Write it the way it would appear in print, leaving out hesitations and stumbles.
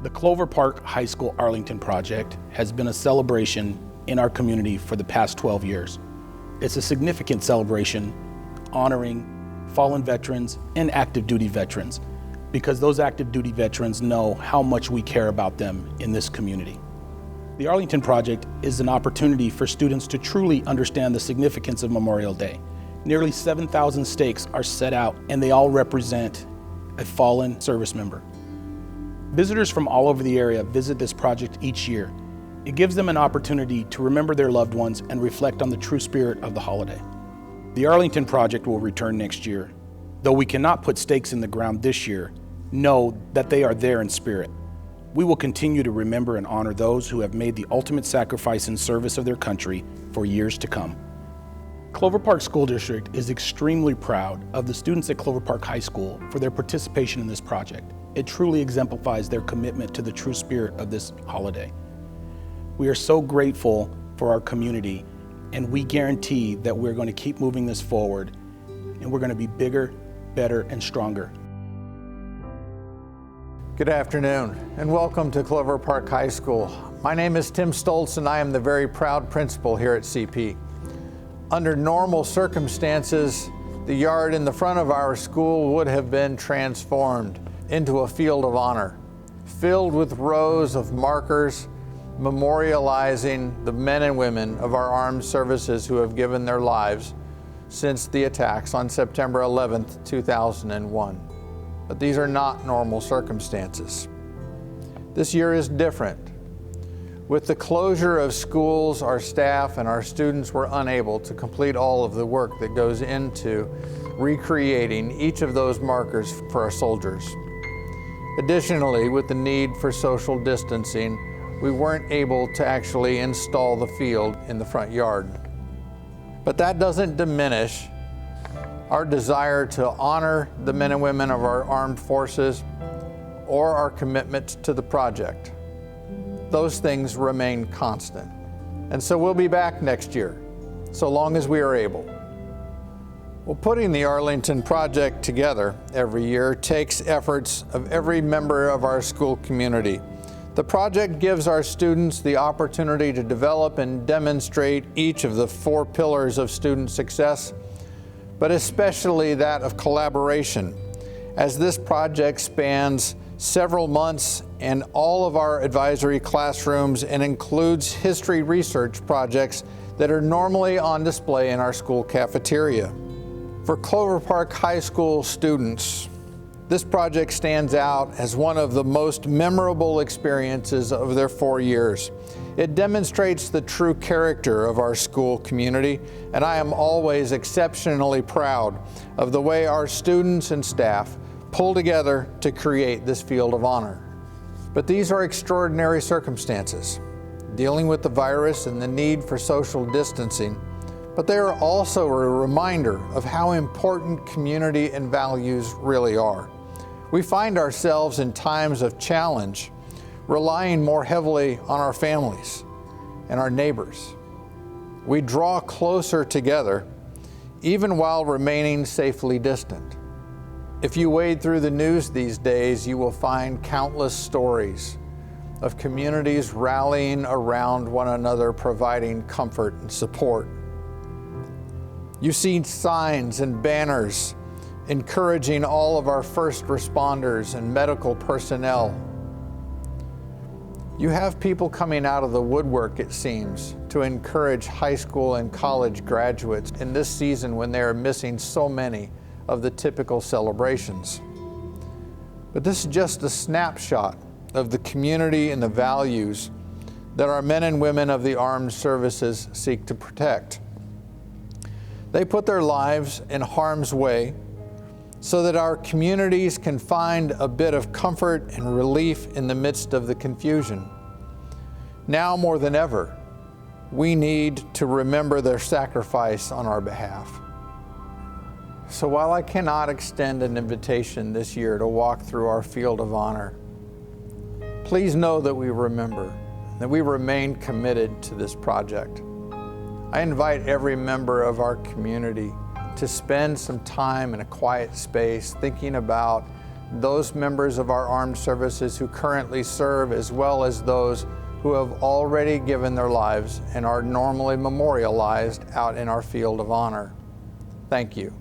The Clover Park High School Arlington Project has been a celebration in our community for the past 12 years. It's a significant celebration honoring fallen veterans and active duty veterans, because those active duty veterans know how much we care about them in this community. The Arlington Project is an opportunity for students to truly understand the significance of Memorial Day. Nearly 7,000 stakes are set out, and they all represent a fallen service member. Visitors from all over the area visit this project each year. It gives them an opportunity to remember their loved ones and reflect on the true spirit of the holiday. The Arlington Project will return next year. Though we cannot put stakes in the ground this year, know that they are there in spirit. We will continue to remember and honor those who have made the ultimate sacrifice in service of their country for years to come. Clover Park School District is extremely proud of the students at Clover Park High School for their participation in this project. It truly exemplifies their commitment to the true spirit of this holiday. We are so grateful for our community, and we guarantee that we're going to keep moving this forward, and we're going to be bigger, better, and stronger. Good afternoon, and welcome to Clover Park High School. My name is Tim Stoltz, and I am the very proud principal here at CP. Under normal circumstances, the yard in the front of our school would have been transformed into a field of honor, filled with rows of markers memorializing the men and women of our armed services who have given their lives since the attacks on September 11th, 2001. But these are not normal circumstances. This year is different. With the closure of schools, our staff and our students were unable to complete all of the work that goes into recreating each of those markers for our soldiers. Additionally, with the need for social distancing, we weren't able to actually install the field in the front yard. But that doesn't diminish our desire to honor the men and women of our armed forces or our commitment to the project. Those things remain constant. And so we'll be back next year, so long as we are able. Well, putting the Arlington Project together every year takes efforts of every member of our school community. The project gives our students the opportunity to develop and demonstrate each of the 4 pillars of student success, but especially that of collaboration, as this project spans several months and all of our advisory classrooms and includes history research projects that are normally on display in our school cafeteria. For Clover Park High School students, this project stands out as one of the most memorable experiences of their 4 years. It demonstrates the true character of our school community, and I am always exceptionally proud of the way our students and staff pull together to create this field of honor. But these are extraordinary circumstances, dealing with the virus and the need for social distancing, but they are also a reminder of how important community and values really are. We find ourselves in times of challenge, relying more heavily on our families and our neighbors. We draw closer together, even while remaining safely distant. If you wade through the news these days, you will find countless stories of communities rallying around one another, providing comfort and support. You see signs and banners encouraging all of our first responders and medical personnel. You have people coming out of the woodwork, it seems, to encourage high school and college graduates in this season when they are missing so many of the typical celebrations. But this is just a snapshot of the community and the values that our men and women of the armed services seek to protect. They put their lives in harm's way so that our communities can find a bit of comfort and relief in the midst of the confusion. Now more than ever, we need to remember their sacrifice on our behalf. So while I cannot extend an invitation this year to walk through our field of honor, please know that we remember, that we remain committed to this project. I invite every member of our community to spend some time in a quiet space thinking about those members of our armed services who currently serve, as well as those who have already given their lives and are normally memorialized out in our field of honor. Thank you.